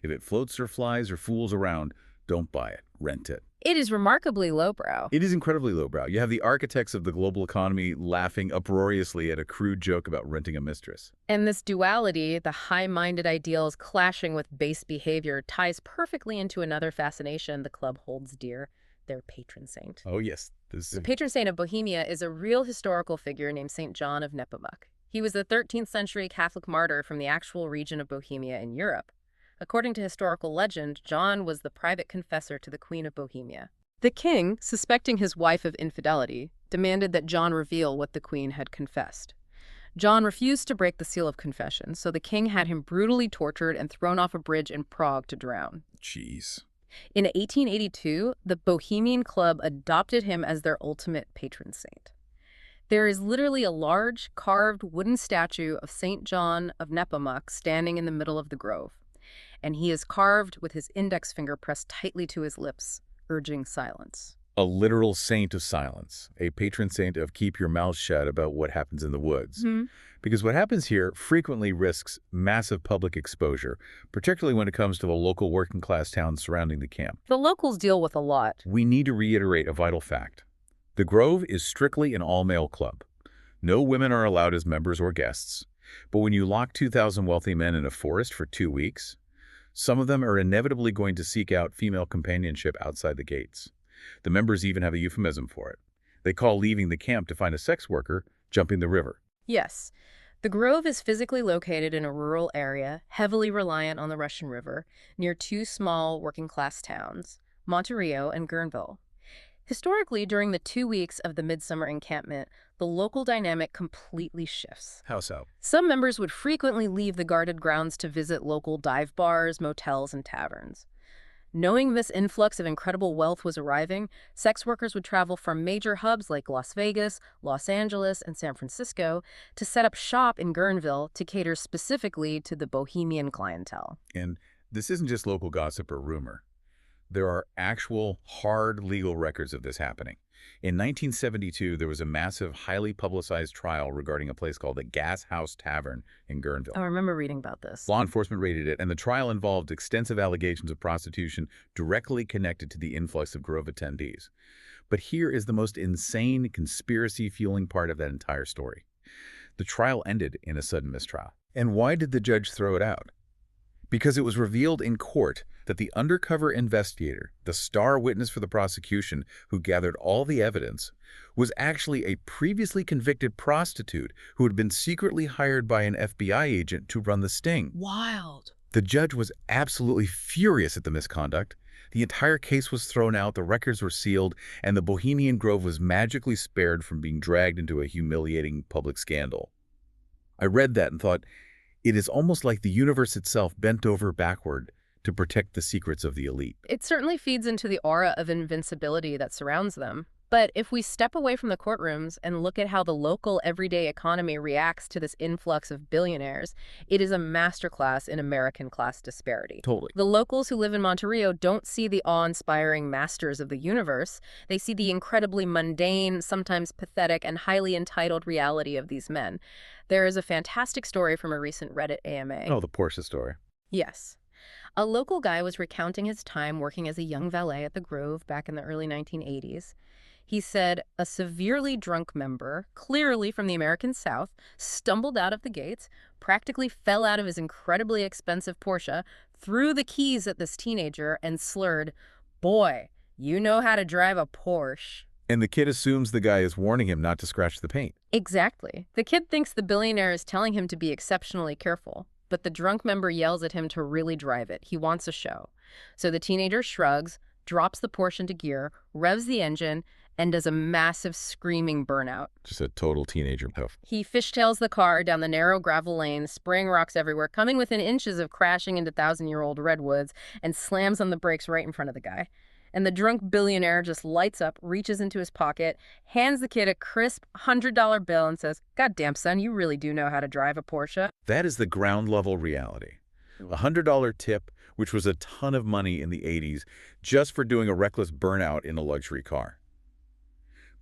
"If it floats or flies or fools around, don't buy it, rent it." It is remarkably lowbrow. It is incredibly lowbrow. You have the architects of the global economy laughing uproariously at a crude joke about renting a mistress. And this duality, the high-minded ideals clashing with base behavior, ties perfectly into another fascination the club holds dear, their patron saint. Oh, yes. This The is patron saint of Bohemia is a real historical figure named St. John of Nepomuc. He was the 13th century Catholic martyr from the actual region of Bohemia in Europe. According to historical legend, John was the private confessor to the Queen of Bohemia. The king, suspecting his wife of infidelity, demanded that John reveal what the queen had confessed. John refused to break the seal of confession, so the king had him brutally tortured and thrown off a bridge in Prague to drown. Jeez. In 1882, the Bohemian Club adopted him as their ultimate patron saint. There is literally a large, carved wooden statue of St. John of Nepomuc standing in the middle of the grove, and he is carved with his index finger pressed tightly to his lips, urging silence. A literal saint of silence, a patron saint of keep your mouth shut about what happens in the woods. Because what happens here frequently risks massive public exposure, particularly when it comes to the local working-class towns surrounding the camp. The locals deal with a lot. We need to reiterate a vital fact. The Grove is strictly an all-male club. No women are allowed as members or guests. But when you lock 2,000 wealthy men in a forest for 2 weeks, some of them are inevitably going to seek out female companionship outside the gates. The members even have a euphemism for it. They call leaving the camp to find a sex worker jumping the river. Yes. The Grove is physically located in a rural area, heavily reliant on the Russian River, near two small working-class towns, Monterio and Guerneville. Historically, during the 2 weeks of the midsummer encampment, the local dynamic completely shifts. How so? Some members would frequently leave the guarded grounds to visit local dive bars, motels, and taverns. Knowing this influx of incredible wealth was arriving, sex workers would travel from major hubs like Las Vegas, Los Angeles, and San Francisco to set up shop in Guerneville to cater specifically to the Bohemian clientele. And this isn't just local gossip or rumor. There are actual, hard legal records of this happening. In 1972, there was a massive, highly publicized trial regarding a place called the Gas House Tavern in Guerneville. I remember reading about this. Law enforcement raided it, and the trial involved extensive allegations of prostitution directly connected to the influx of Grove attendees. But here is the most insane, conspiracy-fueling part of that entire story. The trial ended in a sudden mistrial. And why did the judge throw it out? Because it was revealed in court that the undercover investigator, the star witness for the prosecution who gathered all the evidence, was actually a previously convicted prostitute who had been secretly hired by an FBI agent to run the sting. Wild. The judge was absolutely furious at the misconduct. The entire case was thrown out, the records were sealed, and the Bohemian Grove was magically spared from being dragged into a humiliating public scandal. I read that and thought, it is almost like the universe itself bent over backward to protect the secrets of the elite. It certainly feeds into the aura of invincibility that surrounds them. But if we step away from the courtrooms and look at how the local everyday economy reacts to this influx of billionaires, it is a masterclass in American class disparity. Totally. The locals who live in Monterio don't see the awe-inspiring masters of the universe. They see the incredibly mundane, sometimes pathetic, and highly entitled reality of these men. There is a fantastic story from a recent Reddit AMA. Oh, the Porsche story. Yes. A local guy was recounting his time working as a young valet at the Grove back in the early 1980s. He said a severely drunk member, clearly from the American South, stumbled out of the gates, practically fell out of his incredibly expensive Porsche, threw the keys at this teenager, and slurred, "Boy, you know how to drive a Porsche." And the kid assumes the guy is warning him not to scratch the paint. Exactly. The kid thinks the billionaire is telling him to be exceptionally careful, but the drunk member yells at him to really drive it. He wants a show. So the teenager shrugs, drops the Porsche into gear, revs the engine, and does a massive screaming burnout. Just a total teenager puff. He fishtails the car down the narrow gravel lane, spraying rocks everywhere, coming within inches of crashing into thousand-year-old redwoods, and slams on the brakes right in front of the guy. And the drunk billionaire just lights up, reaches into his pocket, hands the kid a crisp $100 bill and says, "Goddamn, son, you really do know how to drive a Porsche." That is the ground-level reality. A $100 tip, which was a ton of money in the 80s, just for doing a reckless burnout in a luxury car.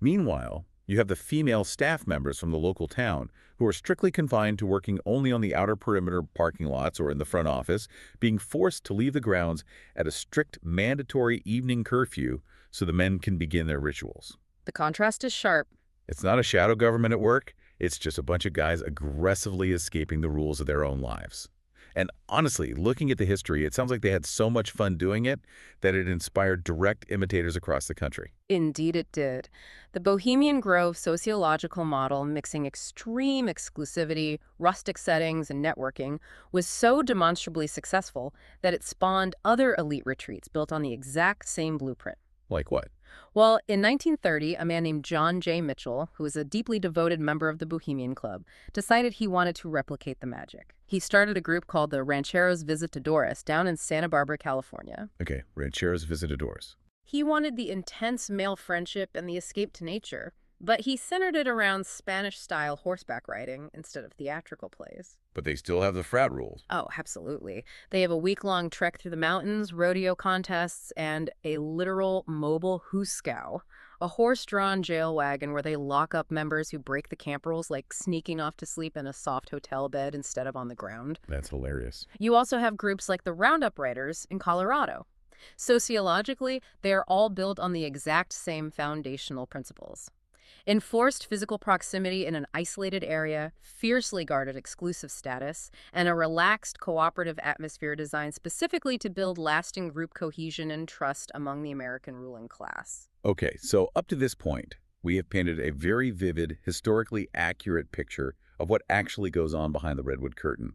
Meanwhile, you have the female staff members from the local town who are strictly confined to working only on the outer perimeter parking lots or in the front office, being forced to leave the grounds at a strict mandatory evening curfew so the men can begin their rituals. The contrast is sharp. It's not a shadow government at work. It's just a bunch of guys aggressively escaping the rules of their own lives. And honestly, looking at the history, it sounds like they had so much fun doing it that it inspired direct imitators across the country. Indeed it did. The Bohemian Grove sociological model, mixing extreme exclusivity, rustic settings, and networking, was so demonstrably successful that it spawned other elite retreats built on the exact same blueprint. Like what? Well, in 1930, a man named John J. Mitchell, who was a deeply devoted member of the Bohemian Club, decided he wanted to replicate the magic. He started a group called the Rancheros Visitadores down in Santa Barbara, California. Okay, Rancheros Visitadores. He wanted the intense male friendship and the escape to nature, but he centered it around Spanish-style horseback riding instead of theatrical plays. But they still have the frat rules. Oh, absolutely. They have a week-long trek through the mountains, rodeo contests, and a literal mobile hoosegow, a horse-drawn jail wagon where they lock up members who break the camp rules, like sneaking off to sleep in a soft hotel bed instead of on the ground. That's hilarious. You also have groups like the Roundup Riders in Colorado. Sociologically, they are all built on the exact same foundational principles. Enforced physical proximity in an isolated area, fiercely guarded exclusive status, and a relaxed cooperative atmosphere designed specifically to build lasting group cohesion and trust among the American ruling class. Okay, so up to this point, we have painted a very vivid, historically accurate picture of what actually goes on behind the Redwood Curtain.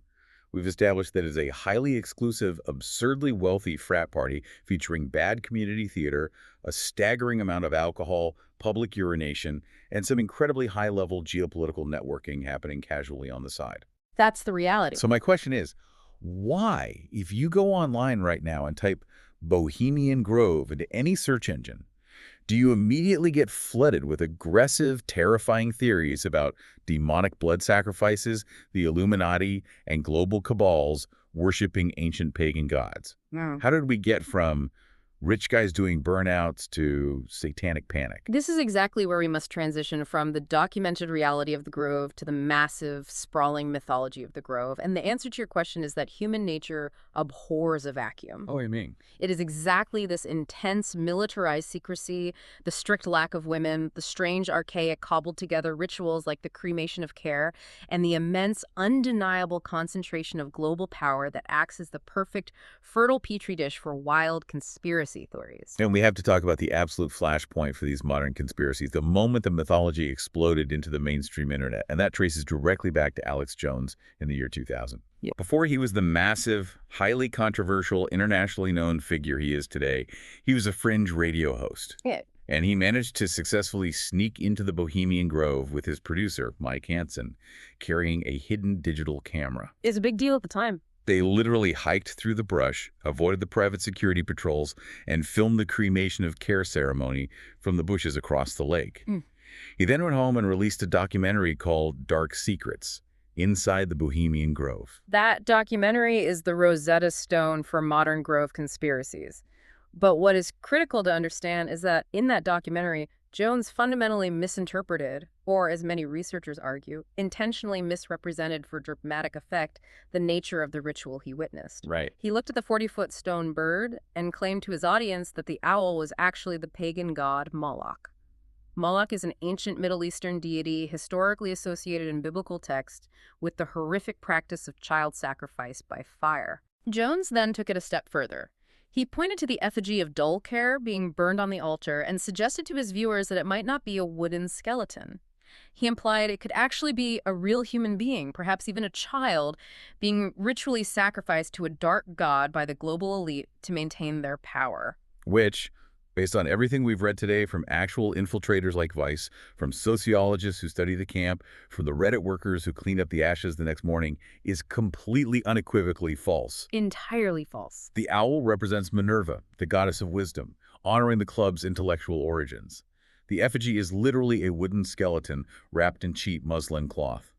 We've established that it is a highly exclusive, absurdly wealthy frat party featuring bad community theater, a staggering amount of alcohol, public urination, and some incredibly high-level geopolitical networking happening casually on the side. That's the reality. So my question is, why, if you go online right now and type Bohemian Grove into any search engine, do you immediately get flooded with aggressive, terrifying theories about demonic blood sacrifices, the Illuminati, and global cabals worshiping ancient pagan gods? No. How did we get from rich guys doing burnouts to satanic panic? This is exactly where we must transition from the documented reality of the Grove to the massive, sprawling mythology of the Grove. And the answer to your question is that human nature abhors a vacuum. Oh, I mean. It is exactly this intense, militarized secrecy, the strict lack of women, the strange, archaic, cobbled-together rituals like the cremation of care, and the immense, undeniable concentration of global power that acts as the perfect, fertile petri dish for wild conspiracy theories. And we have to talk about the absolute flashpoint for these modern conspiracies, the moment the mythology exploded into the mainstream internet, and that traces directly back to Alex Jones in the year 2000. Yeah. Before he was the massive, highly controversial, internationally known figure he is today, he was a fringe radio host. Yeah. And he managed to successfully sneak into the Bohemian Grove with his producer, Mike Hansen, carrying a hidden digital camera. It's a big deal at the time. They literally hiked through the brush, avoided the private security patrols, and filmed the cremation of care ceremony from the bushes across the lake. He then went home and released a documentary called Dark Secrets, Inside the Bohemian Grove. That documentary is the Rosetta Stone for modern Grove conspiracies. But what is critical to understand is that in that documentary, Jones fundamentally misinterpreted, or as many researchers argue, intentionally misrepresented for dramatic effect, the nature of the ritual he witnessed. Right. He looked at the 40-foot stone bird and claimed to his audience that the owl was actually the pagan god Moloch. Moloch is an ancient Middle Eastern deity historically associated in biblical text with the horrific practice of child sacrifice by fire. Jones then took it a step further. He pointed to the effigy of Dulcare being burned on the altar and suggested to his viewers that it might not be a wooden skeleton. He implied it could actually be a real human being, perhaps even a child, being ritually sacrificed to a dark god by the global elite to maintain their power. Which, based on everything we've read today from actual infiltrators like Vice, from sociologists who study the camp, from the Reddit workers who cleaned up the ashes the next morning, is completely unequivocally false. Entirely false. The owl represents Minerva, the goddess of wisdom, honoring the club's intellectual origins. The effigy is literally a wooden skeleton wrapped in cheap muslin cloth.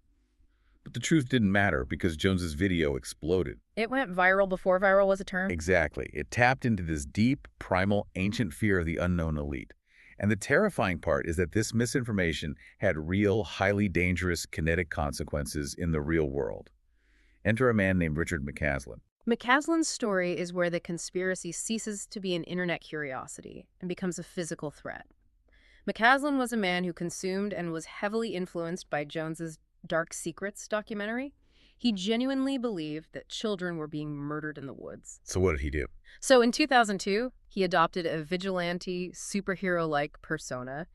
But the truth didn't matter because Jones's video exploded. It went viral before viral was a term. Exactly. It tapped into this deep, primal, ancient fear of the unknown elite. And the terrifying part is that this misinformation had real, highly dangerous kinetic consequences in the real world. Enter a man named Richard McCaslin. McCaslin's story is where the conspiracy ceases to be an internet curiosity and becomes a physical threat. McCaslin was a man who consumed and was heavily influenced by Jones's Dark Secrets documentary. He genuinely believed that children were being murdered in the woods. So what did he do? So in 2002, he adopted a vigilante, superhero-like persona.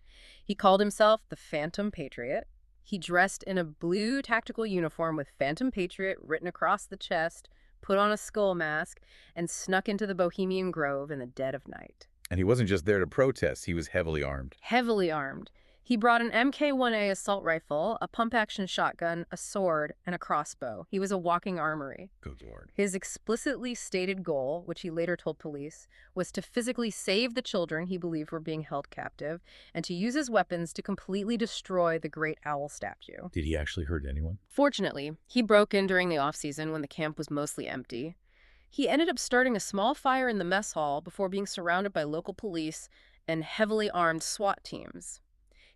He called himself the Phantom Patriot. He dressed in a blue tactical uniform with Phantom Patriot written across the chest, put on a skull mask, and snuck into the Bohemian Grove in the dead of night. And he wasn't just there to protest, he was heavily armed. Heavily armed. He brought an MK-1A assault rifle, a pump-action shotgun, a sword, and a crossbow. He was a walking armory. Good Lord. His explicitly stated goal, which he later told police, was to physically save the children he believed were being held captive and to use his weapons to completely destroy the Great Owl statue. Did he actually hurt anyone? Fortunately, he broke in during the off-season when the camp was mostly empty. He ended up starting a small fire in the mess hall before being surrounded by local police and heavily armed SWAT teams.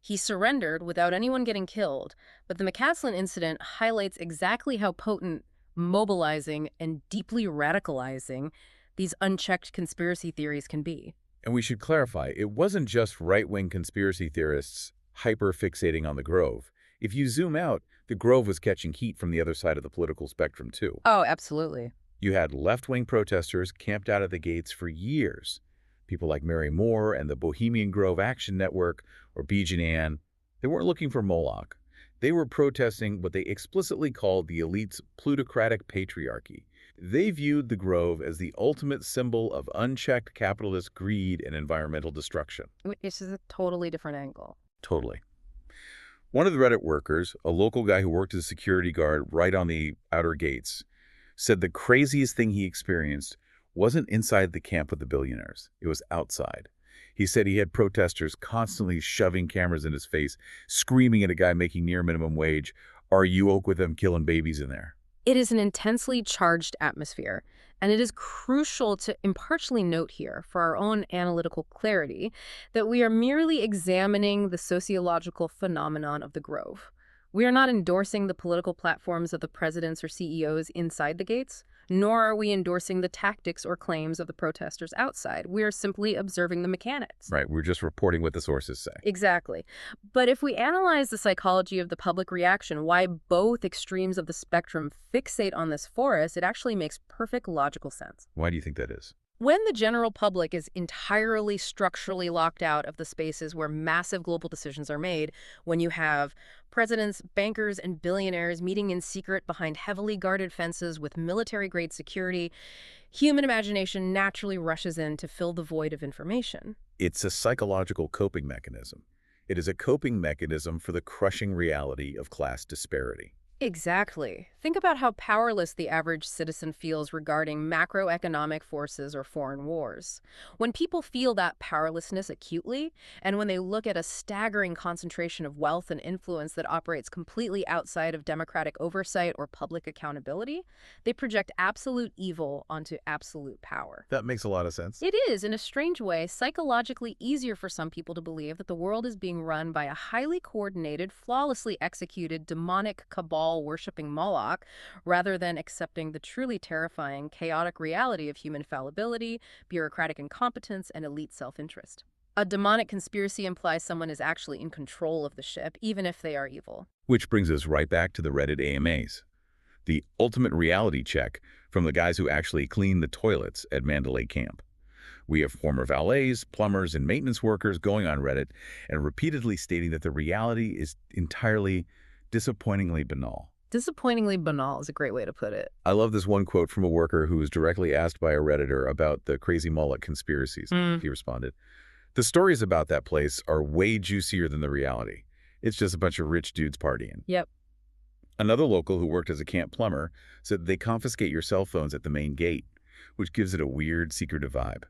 He surrendered without anyone getting killed, but the McCaslin incident highlights exactly how potent, mobilizing, and deeply radicalizing these unchecked conspiracy theories can be. And we should clarify, it wasn't just right-wing conspiracy theorists hyper-fixating on the Grove. If you zoom out, the Grove was catching heat from the other side of the political spectrum, too. Oh, absolutely. You had left-wing protesters camped out at the gates for years. People like Mary Moore and the Bohemian Grove Action Network, or BGN, they weren't looking for Moloch. They were protesting what they explicitly called the elite's plutocratic patriarchy. They viewed the Grove as the ultimate symbol of unchecked capitalist greed and environmental destruction. This is a totally different angle. Totally. One of the Reddit workers, a local guy who worked as a security guard right on the outer gates, said the craziest thing he experienced wasn't inside the camp with the billionaires. It was outside. He said he had protesters constantly shoving cameras in his face, screaming at a guy making near minimum wage, "Are you woke with them killing babies in there?" It is an intensely charged atmosphere, and it is crucial to impartially note here, for our own analytical clarity, that we are merely examining the sociological phenomenon of the Grove. We are not endorsing the political platforms of the presidents or CEOs inside the gates, nor are we endorsing the tactics or claims of the protesters outside. We are simply observing the mechanics. Right, we're just reporting what the sources say. Exactly. But if we analyze the psychology of the public reaction, why both extremes of the spectrum fixate on this forest, it actually makes perfect logical sense. Why do you think that is? When the general public is entirely structurally locked out of the spaces where massive global decisions are made, when you have presidents, bankers, and billionaires meeting in secret behind heavily guarded fences with military-grade security, human imagination naturally rushes in to fill the void of information. It's a psychological coping mechanism. It is a coping mechanism for the crushing reality of class disparity. Exactly. Think about how powerless the average citizen feels regarding macroeconomic forces or foreign wars. When people feel that powerlessness acutely, and when they look at a staggering concentration of wealth and influence that operates completely outside of democratic oversight or public accountability, they project absolute evil onto absolute power. That makes a lot of sense. It is, in a strange way, psychologically easier for some people to believe that the world is being run by a highly coordinated, flawlessly executed, demonic cabal worshipping Moloch, rather than accepting the truly terrifying, chaotic reality of human fallibility, bureaucratic incompetence, and elite self-interest. A demonic conspiracy implies someone is actually in control of the ship, even if they are evil. Which brings us right back to the Reddit AMAs. The ultimate reality check from the guys who actually clean the toilets at Mandalay Camp. We have former valets, plumbers, and maintenance workers going on Reddit and repeatedly stating that the reality is entirely disappointingly banal. Disappointingly banal is a great way to put it. I love this one quote from a worker who was directly asked by a Redditor about the crazy mullet conspiracies. He responded, "The stories about that place are way juicier than the reality. It's just a bunch of rich dudes partying." Yep. Another local who worked as a camp plumber said they confiscate your cell phones at the main gate, which gives it a weird, secretive vibe.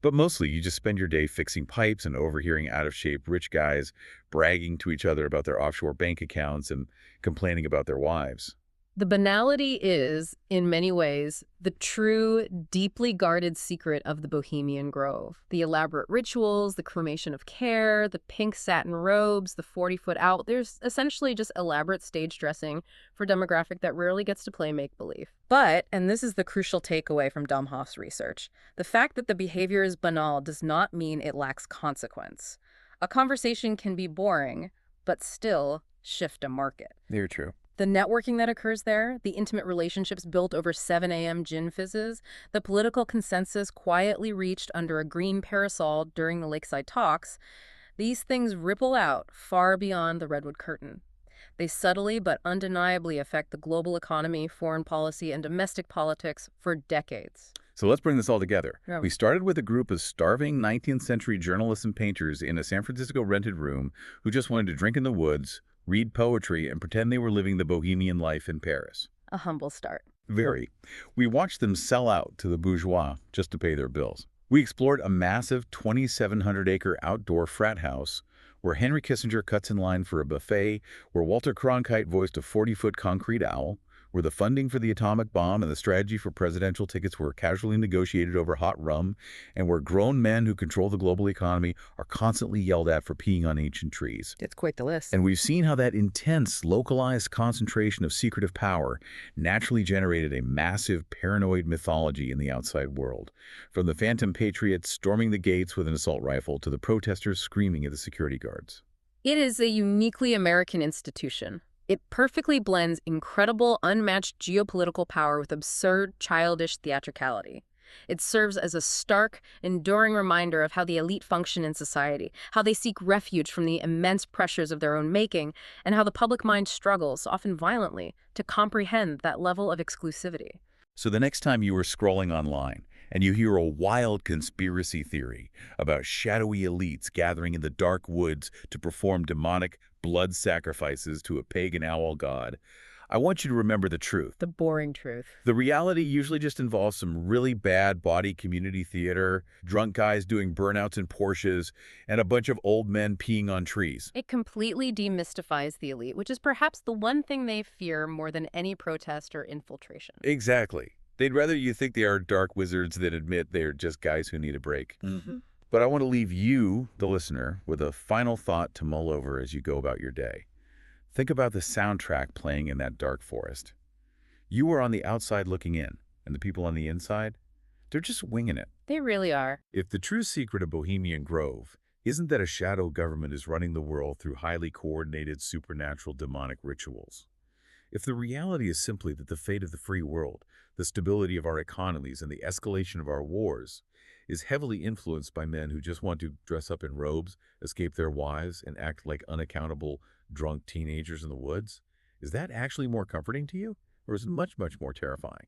But mostly, you just spend your day fixing pipes and overhearing out-of-shape rich guys bragging to each other about their offshore bank accounts and complaining about their wives. The banality is, in many ways, the true, deeply guarded secret of the Bohemian Grove. The elaborate rituals, the cremation of care, the pink satin robes, the 40-foot out. There's essentially just elaborate stage dressing for a demographic that rarely gets to play make-believe. But, and this is the crucial takeaway from Domhoff's research, the fact that the behavior is banal does not mean it lacks consequence. A conversation can be boring, but still shift a market. Very true. The networking that occurs there, the intimate relationships built over 7 a.m. gin fizzes, the political consensus quietly reached under a green parasol during the lakeside talks, these things ripple out far beyond the redwood curtain. They subtly but undeniably affect the global economy, foreign policy, and domestic politics for decades. So let's bring this all together. Yeah. We started with a group of starving 19th century journalists and painters in a San Francisco rented room who just wanted to drink in the woods, read poetry, and pretend they were living the bohemian life in Paris. A humble start. Very. We watched them sell out to the bourgeois just to pay their bills. We explored a massive 2,700-acre outdoor frat house where Henry Kissinger cuts in line for a buffet, where Walter Cronkite voiced a 40-foot concrete owl, where the funding for the atomic bomb and the strategy for presidential tickets were casually negotiated over hot rum, and where grown men who control the global economy are constantly yelled at for peeing on ancient trees. It's quite the list. And we've seen how that intense, localized concentration of secretive power naturally generated a massive paranoid mythology in the outside world, from the phantom patriots storming the gates with an assault rifle to the protesters screaming at the security guards. It is a uniquely American institution. It perfectly blends incredible, unmatched geopolitical power with absurd, childish theatricality. It serves as a stark, enduring reminder of how the elite function in society, how they seek refuge from the immense pressures of their own making, and how the public mind struggles, often violently, to comprehend that level of exclusivity. So the next time you are scrolling online and you hear a wild conspiracy theory about shadowy elites gathering in the dark woods to perform demonic blood sacrifices to a pagan owl god, I want you to remember the truth. The boring truth. The reality usually just involves some really bad body community theater, drunk guys doing burnouts in Porsches, and a bunch of old men peeing on trees. It completely demystifies the elite, which is perhaps the one thing they fear more than any protest or infiltration. Exactly. They'd rather you think they are dark wizards than admit they're just guys who need a break. But I want to leave you, the listener, with a final thought to mull over as you go about your day. Think about the soundtrack playing in that dark forest. You are on the outside looking in, and the people on the inside, they're just winging it. They really are. If the true secret of Bohemian Grove isn't that a shadow government is running the world through highly coordinated supernatural demonic rituals, if the reality is simply that the fate of the free world, the stability of our economies, and the escalation of our wars is heavily influenced by men who just want to dress up in robes, escape their wives, and act like unaccountable, drunk teenagers in the woods, is that actually more comforting to you? Or is it much, much more terrifying?